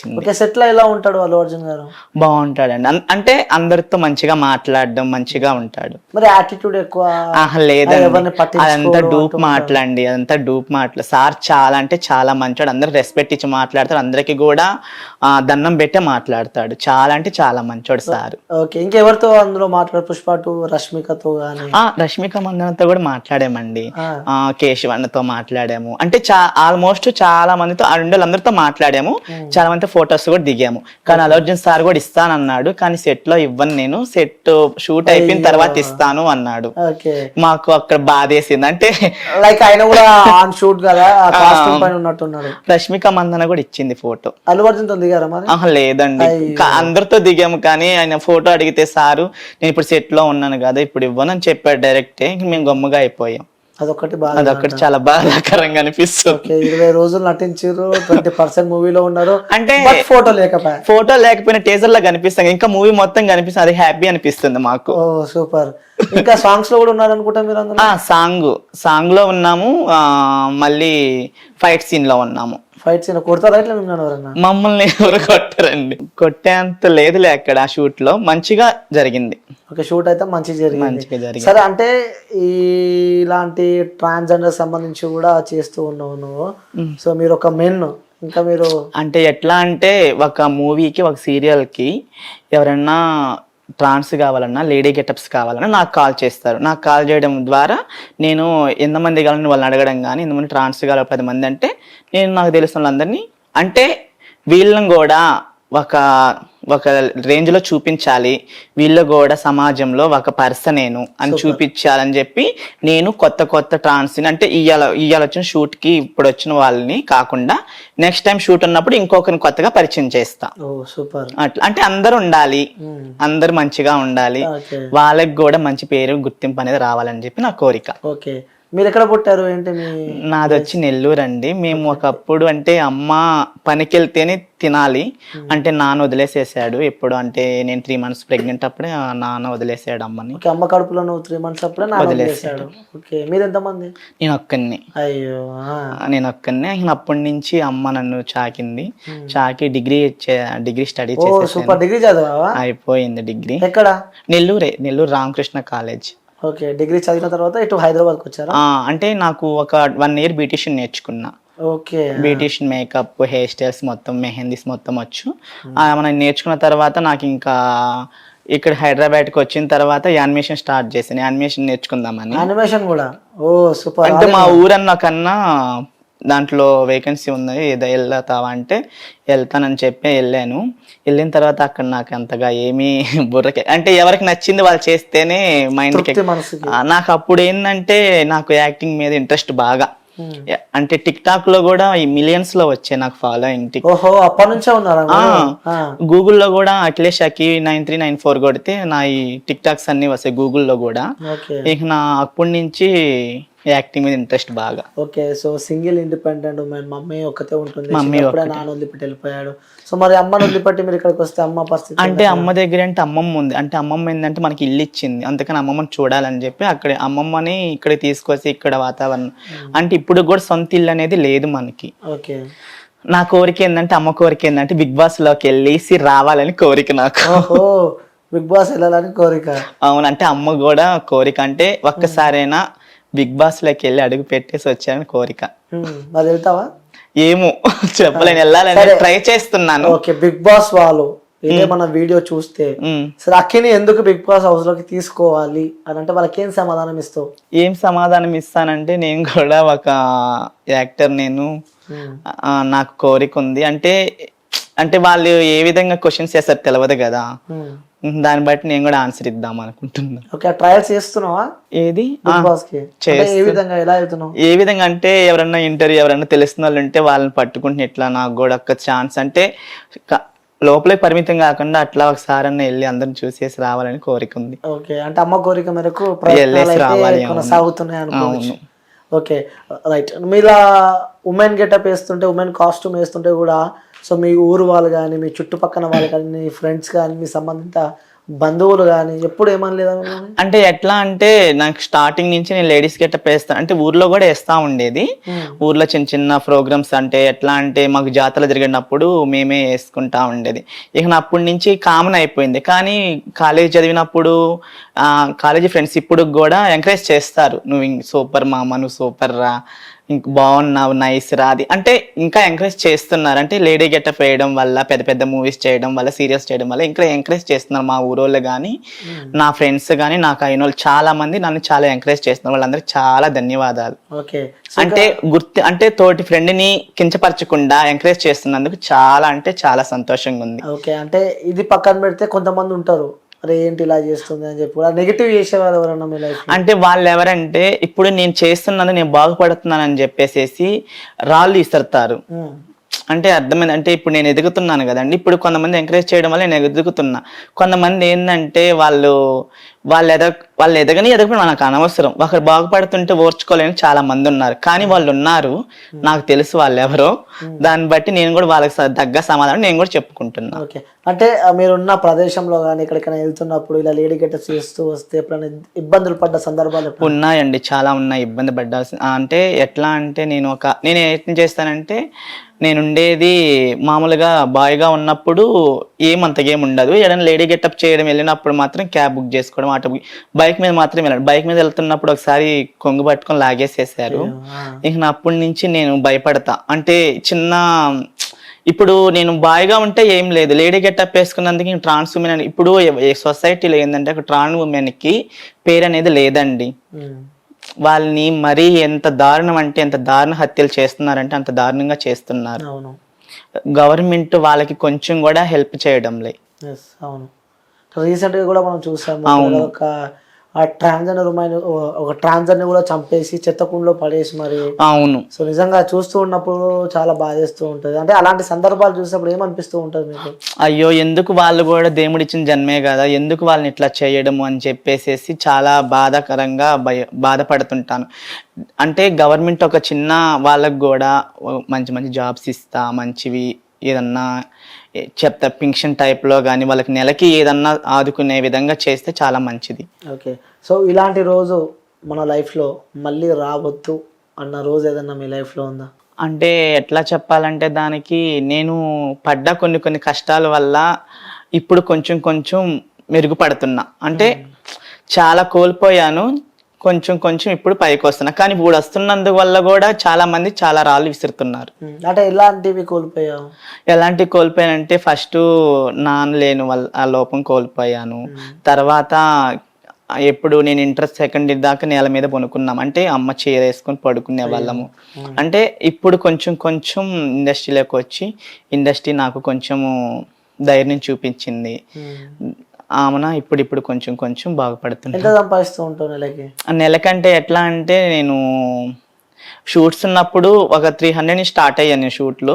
Okay. సెట్‌లో ఎలా ఉంటాడు అల్లు అర్జున్ గారు? బాగుంటాడండి. అంటే అందరితో మంచిగా మాట్లాడడం, మంచిగా ఉంటాడు. మరి యాటిట్యూడ్ ఎక్కువ, లేదండి. ఎవరిని అదంతా పట్టించుకోడు డూప్ అంటూ ఉంటారు. మాటలండి. అదంతా డూప్ మాటలు. సార్ చాలా అంటే చాలా మంచోడు. అందరికి రెస్పెక్ట్ ఇచ్చి మాట్లాడతాడు. అందరికి కూడా దండం పెట్టే మాట్లాడతాడు. చాలా అంటే చాలా మంచోడు సార్. ఓకే. ఇంకెవరితో అందులో మాట్లాడారు? 'పుష్ప 2' రష్మికతో గాని? రష్మిక మందనతో కూడా మాట్లాడామండి. ఆ! కేశవ్ అన్నతో మాట్లాడాము. అంటే ఆల్మోస్ట్ చాలా మందితో అందరితో మాట్లాడాము. చాలా మందితో ఫొటోస్ కూడా దిగాము. కానీ అల్లు అర్జున్ సార్ కూడా ఇస్తానన్నాడు. కానీ సెట్ లో ఇవ్వను, నేను సెట్ షూట్ అయిపోయిన తర్వాత ఇస్తాను అన్నాడు. ఓకే. మాకు అక్కడ బాధేసింది. అంటే లైక్ ఆయన కూడా ఆన్ షూట్ కదా, కాస్ట్యూమ్ పైన ఉన్నట్టున్నాడు. రష్మిక మందన కూడా ఇచ్చింది ఫోటో. అల్లు అర్జున్ తో దిగారా మరి? లేదండి. అందరితో దిగాము. కానీ ఆయన ఫోటో అడిగితే సారు నేను ఇప్పుడు సెట్ లో ఉన్నాను కదా, ఇప్పుడు ఇవ్వను అని చెప్పాడు డైరెక్ట్. మేము గమ్ముగా అయిపోయాం. అదొకటి బాగా, అదొకటి చాలా బాధాకరంగా అనిపిస్తుంది. 20 రోజులు నటించారు, 20% మూవీలో ఉన్నారు. అంటే ఫోటో లేకపోయినా టీజర్ లా కనిపిస్తాం, ఇంకా మూవీ మొత్తం కనిపిస్తుంది. అది హ్యాపీ అనిపిస్తుంది మాకు. ఓ సూపర్. ఇంకా సాంగ్స్ లో కూడా ఉన్నారు అనుకుంటా మీరు అందులో? సాంగ్ లో ఉన్నాము. మళ్ళీ ఫైట్ సీన్ లో ఉన్నాము. ఫైట్ సీన్ కొడతారా ఇట్లా మిమ్మల్ని ఎవరన్నా? మమ్మల్ని ఎవరు కొట్టరండి. కొట్టేంత లేదులే అక్కడ. షూట్ లో మంచిగా జరిగింది. ఓకే. షూట్ అయితే మంచిగా జరిగింది. సరే, అంటే ఇలాంటి ట్రాన్స్జెండర్ సంబంధించి కూడా చేస్తూ ఉన్నావు నువ్వు. సో మీరు ఒక మెన్, ఇంకా మీరు అంటే ఎట్లా అంటే ఒక మూవీకి, ఒక సీరియల్ కి ఎవరన్నా ట్రాన్స్ కావాలన్నా, లేడీ గెటప్స్ కావాలన్నా నాకు కాల్ చేస్తారు. నాకు కాల్ చేయడం ద్వారా నేను ఎంతమంది కావాలని వాళ్ళని అడగడం, కానీ ఎంతమంది ట్రాన్స్ కావాలి 10 మంది అంటే నేను నాకు తెలిసిన వాళ్ళందరినీ, అంటే వీళ్ళని కూడా ఒక రేంజ్ లో చూపించాలి, వీళ్ళు కూడా సమాజంలో ఒక పర్సన్ నేను అని చూపించాలని చెప్పి నేను కొత్త ట్రాన్స్ అంటే ఇవాళ వచ్చిన షూట్ కి ఇప్పుడు వచ్చిన వాళ్ళని కాకుండా నెక్స్ట్ టైం షూట్ ఉన్నప్పుడు ఇంకొకరిని కొత్తగా పరిచయం చేస్తా. అట్లా అంటే అందరు ఉండాలి, అందరు మంచిగా ఉండాలి, వాళ్ళకి కూడా మంచి పేరు, గుర్తింపు అనేది రావాలని చెప్పి నా కోరిక. ఓకే. మీరు ఎక్కడ పుట్టారు? ఏంటి నాది వచ్చి నెల్లూరు అండి. మేము ఒకప్పుడు అంటే అమ్మ పనికి వెళ్తేనే తినాలి అంటే నాన్న వదిలేసేసాడు. ఎప్పుడు అంటే నేను 3 months ప్రెగ్నెంట్ అప్పుడే నాన్న వదిలేసాడు అమ్మని. అమ్మ కడుపులో 3 months అప్పుడే వదిలేసాడు. ఓకే. మీరు ఎంతమంది? నేను ఒక్కడిని. అయ్యో. నేను ఒక్కడిని. అప్పటి నుంచి అమ్మ నన్ను చాకి డిగ్రీ స్టడీ చేసి. సూపర్. డిగ్రీ చదివావా? అయిపోయింది డిగ్రీ. ఎక్కడ? Nellore Ramakrishna college. Okay. Degree చదివిన తర్వాత ఇటు హైదరాబాద్కి వచ్చారా? అంటే నాకు ఒక 1 year బ్యూటిషియన్ నేర్చుకున్నా. Okay. Beautician makeup, hair styles మొత్తం, మెహందీస్ మొత్తం వచ్చు. మనం నేర్చుకున్న తర్వాత నాకు ఇంకా ఇక్కడ హైదరాబాద్కి వచ్చిన తర్వాత యానిమేషన్ స్టార్ట్ చేశాను. యానిమేషన్ నేర్చుకుందామని. యానిమేషన్ కూడా? ఓ సూపర్. అంటే మా ఊరన్న కన్నా దాంట్లో వేకెన్సీ ఉంది, ఏదో వెళ్తావా అంటే వెళ్తానని చెప్పి వెళ్ళాను. వెళ్ళిన తర్వాత అక్కడ నాకు అంతగా ఏమీ బుర్రకి, అంటే ఎవరికి నచ్చింది వాళ్ళు చేస్తేనే మైండ్కి. నాకు అప్పుడు ఏంటంటే నాకు యాక్టింగ్ మీద ఇంట్రెస్ట్ బాగా. అంటే టిక్ టాక్ లో కూడా ఈ మిలియన్స్ లో వచ్చాయి నాకు ఫాలోయింగ్. గూగుల్లో కూడా అఖిలేష్ అకి 9394 కొడితే నా ఈ టిక్ టాక్స్ అన్ని వస్తాయి గూగుల్లో కూడా. ఇక నా అప్పటి నుంచి యాక్టింగ్ మీద ఇంట్రెస్ట్ బాగా. Okay. So single independent women, mummy ఒక్కతే ఉంటుంది, నాన్న వదిలిపెట్టి వెళ్ళిపోయాడు. సో మరి అమ్మని వదిలిపెట్టి మీరు ఇక్కడికి వస్తే అమ్మ పరిస్థితి అంటే అమ్మ దగ్గర అంటే అమ్మమ్మ ఉంది. అంటే అమ్మమ్మ ఏంటంటే మనకి ఇల్లు ఇచ్చింది, అందుకని అమ్మమ్మని చూడాలని చెప్పి అక్కడ అమ్మమ్మని ఇక్కడ తీసుకొచ్చి ఇక్కడ వాతావరణం అంటే ఇప్పుడు కూడా సొంత ఇల్లు అనేది లేదు మనకి. ఓకే. నా కోరిక ఏంటంటే, అమ్మ కోరిక ఏంటంటే బిగ్ బాస్ లోకి వెళ్ళేసి రావాలని కోరిక నాకు. బిగ్ బాస్ వెళ్ళాలని కోరిక? అవును. అంటే అమ్మ కూడా కోరిక, అంటే ఒక్కసారైనా బిగ్ బాస్ లోకి వెళ్ళి అడుగు పెట్టేసి వచ్చానని కోరిక. మరి వెళ్తావా? ఏమో చెప్పలేను, వెళ్ళాలని ట్రై చేస్తున్నాను. ఓకే. బిగ్ బాస్ వాళ్ళు మన వీడియో చూస్తే సరే అక్కిని ఎందుకు బిగ్ బాస్ హౌస్ లోకి తీసుకోవాలి అని అంటే వాళ్ళకి ఏం సమాధానం ఇస్తావు? ఏం సమాధానం ఇస్తానంటే, నేను కూడా ఒక యాక్టర్, నేను నాకు కోరిక ఉంది. అంటే వాళ్ళు ఏ విధంగా క్వశ్చన్స్ చేస్తారు తెలియదు కదా, దాన్ని బట్టి నేను కూడా ఆన్సర్ ఇద్దాం అనుకుంటున్నా. ఓకే. ట్రయల్స్ చేస్తున్నావా? ఏది? ఏ విధంగా అంటే ఎవరన్నా ఎవరన్నా తెలిసిన వాళ్ళు ఉంటే వాళ్ళని పట్టుకుంటే ఇట్లా నాకు కూడా ఒక ఛాన్స్, అంటే లోపలికి పరిమితం కాకుండా అట్లా ఒకసారి అన్న వెళ్ళి అందరిని చూసేసి రావాలని కోరిక ఉంది. ఓకే. అంటే అమ్మ కోరిక మేరకు సాగుతున్నాయి అనుకోవచ్చు. Okay, right. మీరు ఉమెన్ గెటప్ వేస్తుంటే, ఉమెన్ కాస్ట్యూమ్ వేస్తుంటే కూడా సో మీ ఊరు వాళ్ళు కానీ, మీ చుట్టుపక్కల వాళ్ళు కానీ, మీ ఫ్రెండ్స్ కానీ, మీ సంబంధిత బంధువులు కానీ ఎప్పుడు ఏమనలేదా మిమ్మల్ని? అంటే ఎట్లా అంటే నాకు స్టార్టింగ్ నుంచి నేను లేడీస్ గెటప్ వేస్తాను అంటే ఊర్లో కూడా వేస్తా ఉండేది. ఊర్లో చిన్న చిన్న ప్రోగ్రామ్స్ అంటే ఎట్లా అంటే మాకు జాతరలు జరిగినప్పుడు మేమే వేసుకుంటా ఉండేది. ఇక నా అప్పటి నుంచి కామన్ అయిపోయింది. కానీ కాలేజ్ చదివినప్పుడు కాలేజీ ఫ్రెండ్స్ ఇప్పుడు కూడా ఎంకరేజ్ చేస్తారు, నువ్వు సూపర్ మామ, నువ్వు సూపర్ రా, ఇంక బాగున్నావు, నైస్ రా, అది అంటే ఇంకా ఎంకరేజ్ చేస్తున్నారు. అంటే లేడీ గెటప్ వేయడం వల్ల, పెద్ద పెద్ద మూవీస్ చేయడం వల్ల, సీరియల్స్ చేయడం వల్ల ఇంకా ఎంకరేజ్ చేస్తున్నారు మా ఊరోళ్ళు కానీ, నా ఫ్రెండ్స్ కానీ, నాకు అయిన వాళ్ళు చాలా మంది నన్ను చాలా ఎంకరేజ్ చేస్తున్నారు. వాళ్ళందరికీ చాలా ధన్యవాదాలు. ఓకే, అంటే తోటి ఫ్రెండ్ ని కించపరచకుండా ఎంకరేజ్ చేస్తున్నందుకు చాలా అంటే చాలా సంతోషంగా ఉంది. ఓకే, అంటే ఇది పక్కన పెడితే కొంతమంది ఉంటారు, అరే ఏంటి ఇలా చేస్తుంది అని చెప్పి నెగిటివ్ చేసేవారు ఎవరన్నా మీ లైఫ్? అంటే వాళ్ళు ఎవరంటే ఇప్పుడు నేను చేస్తున్నది నేను బాగుపడుతున్నాను అని చెప్పేసి రాళ్ళు ఇస్తారుతారు. అంటే అర్థమైంది. అంటే ఇప్పుడు నేను ఎదుగుతున్నాను కదండి, ఇప్పుడు కొంతమంది ఎంకరేజ్ చేయడం వల్ల నేను ఎదుగుతున్నా. కొంతమంది ఏంటంటే వాళ్ళు ఎదగని నాకు అనవసరం, ఒకరు బాగుపడుతుంటే ఓర్చుకోలేని చాలా మంది ఉన్నారు. కానీ వాళ్ళు ఉన్నారు, నాకు తెలుసు వాళ్ళు ఎవరో. దాన్ని బట్టి నేను కూడా వాళ్ళకి తగ్గ సమాధానం నేను కూడా చెప్పుకుంటున్నా. ఓకే, అంటే మీరున్న ప్రదేశంలో కానీ ఎక్కడికైనా వెళ్తున్నప్పుడు ఇలా లేడీ గెటప్స్ చేస్తూ వస్తే ఎప్పుడైనా ఇబ్బందులు పడ్డ సందర్భాలు? ఉన్నాయండి, చాలా ఉన్నాయి ఇబ్బంది పడ్డాల్సి. అంటే ఎట్లా అంటే నేను ఏం చేస్తానంటే, నేను ఉండేది మామూలుగా బాయ్గా ఉన్నప్పుడు ఏమంతగా ఏమి ఉండదు. ఏదైనా లేడీ గెటప్ చేయడం వెళ్ళినప్పుడు మాత్రం క్యాబ్ బుక్ చేసుకోవడం, ఆటో బైక్ మీద మాత్రం వెళ్ళాను. బైక్ మీద వెళ్తున్నప్పుడు ఒకసారి కొంగు పట్టుకొని లాగేసేసారు. ఇక నా అప్పటి నుంచి నేను భయపడతా. అంటే ఇప్పుడు నేను బాయ్గా ఉంటే ఏం లేదు, లేడీ గెటప్ వేసుకున్నందుకు ట్రాన్స్ ఉమెన్ అని ఇప్పుడు సొసైటీలో ఏంటంటే ఒక ట్రాన్స్ ఉమెన్ కి పేరు అనేది లేదండి. వాళ్ళని మరీ ఎంత దారుణం అంటే ఎంత దారుణ హత్యలు చేస్తున్నారంటే అంత దారుణంగా చేస్తున్నారు. గవర్నమెంట్ వాళ్ళకి కొంచెం కూడా హెల్ప్ చేయడం లేదు. అవును, రీసెంట్ గా కూడా మనం చూసాము, ఒక ట్రాన్స్జెండర్ కూడా చంపేసి చెత్తకుండలో పడేసి మరి. అవును, సో నిజంగా చూస్తూ ఉన్నప్పుడు చాలా బాధేస్తూ ఉంటది. అంటే అలాంటి సందర్భాలు చూసినప్పుడు ఏమనిపిస్తూ ఉంటది మీకు? అయ్యో ఎందుకు, వాళ్ళు కూడా దేవుడిచ్చిన జన్మే కదా, ఎందుకు వాళ్ళని ఇట్లా చేయడము అని చెప్పేసి చాలా బాధాకరంగా బాధపడుతుంటాను. అంటే గవర్నమెంట్ ఒక చిన్న వాళ్ళకు కూడా మంచి మంచి జాబ్స్ ఇస్తా, మంచివి ఏదన్నా చెప్తా పింక్షన్ టైప్లో కానీ వాళ్ళకి నెలకి ఏదన్నా ఆదుకునే విధంగా చేస్తే చాలా మంచిది. ఓకే, సో ఇలాంటి రోజు మన లైఫ్లో మళ్ళీ రావద్దు అన్న రోజు ఏదన్నా మీ లైఫ్లో ఉందా? అంటే ఎట్లా చెప్పాలంటే, దానికి నేను పడ్డ కొన్ని కష్టాల వల్ల ఇప్పుడు కొంచెం మెరుగుపడుతున్నా. అంటే చాలా కోల్పోయాను, కొంచెం ఇప్పుడు పైకి వస్తున్నా. కానీ ఇప్పుడు వస్తున్నందుకు వల్ల కూడా చాలా మంది చాలా రాళ్ళు విసురుతున్నారు. అంటే ఎలాంటివి కోల్పోయావు? ఎలాంటివి కోల్పోయానంటే, ఫస్ట్ నాన్న లేని వల్ల ఆ లోపం కోల్పోయాను. తర్వాత ఎప్పుడు నేను ఇంటర్ సెకండ్ ఇయర్ దాకా నేల మీద పడుకున్నాం, అంటే అమ్మ చీర వేసుకొని పడుకునే వాళ్ళము. అంటే ఇప్పుడు కొంచెం ఇండస్ట్రీలోకి వచ్చి ఇండస్ట్రీ నాకు కొంచెము ధైర్యం చూపించింది. ఆమెన ఇప్పుడు కొంచెం బాగుపడుతుంది. ఎంత సంపాదిస్తూ ఉంటావు నెలకి? నెలకంటే ఎట్లా అంటే, నేను షూట్స్ ఉన్నప్పుడు ఒక 300 స్టార్ట్ అయ్యాను. నేను షూట్లు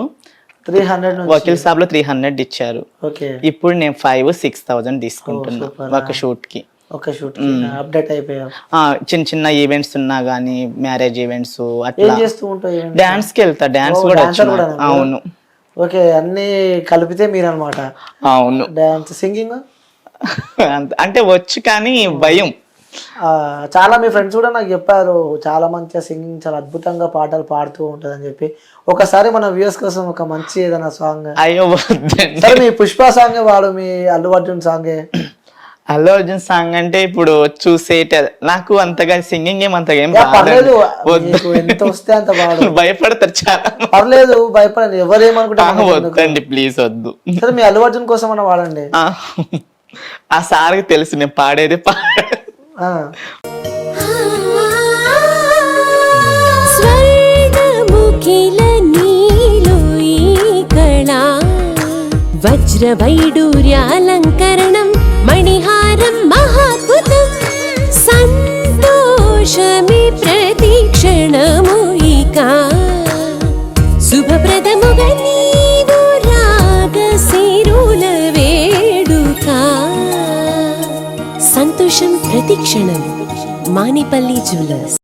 300 వకీల్ సాబ్ లో 300 ఇచ్చారు. ఇప్పుడు నేను 5,000-6,000 తీసుకుంటున్నా ఒక షూట్ కి. అప్డేట్ అయిపోయావు. చిన్న ఈవెంట్స్ ఉన్నా గానీ, మ్యారేజ్ ఈవెంట్స్ అట్లా డాన్స్ కి వెళ్తా. డాన్స్ కూడా. అవును. ఓకే, అన్ని కలిపితే మీరు అన్నమాట. అవును. డాన్స్, సింగింగ్ అంటే వచ్చు కానీ భయం. చాలా మీ ఫ్రెండ్స్ కూడా నాకు చెప్పారు, చాలా మంచిగా సింగింగ్, చాలా అద్భుతంగా పాటలు పాడుతూ ఉంటది అని చెప్పి. ఒకసారి మన వ్యూస్ కోసం ఒక మంచి ఏదైనా సాంగ్. అయ్యో సరే, మీ పుష్ప సాంగ్ వాడు, మీ అల్లు అర్జున్ సాంగే. అల్లు అర్జున్ సాంగ్ అంటే ఇప్పుడు చూసేట నాకు అంతగా సింగింగ్ ఏమంతగా ఏం పర్లేదు, ఎంత వస్తే అంత పాడు. భయపడతారు చాలా. పర్లేదు, భయపడండి, ఎవరేమనుకుంటారు. వద్దండి ప్లీజ్, వద్దు. సరే, మీ అల్లు అర్జున్ కోసం అన్న వాడండి. ఆ సార్కి తెలుసు నేను పాడేది వజ్ర వైడూర్యాలంకరణం మణిహారం మహాద్భుతం సంతోషమి ప్రతిక్షణము ఇక శుభప్రదముగా నీవు రాగ సిరుల వేడుక సంతోషం ప్రతిక్షణం. మానిపల్లి జ్యువెలర్స్.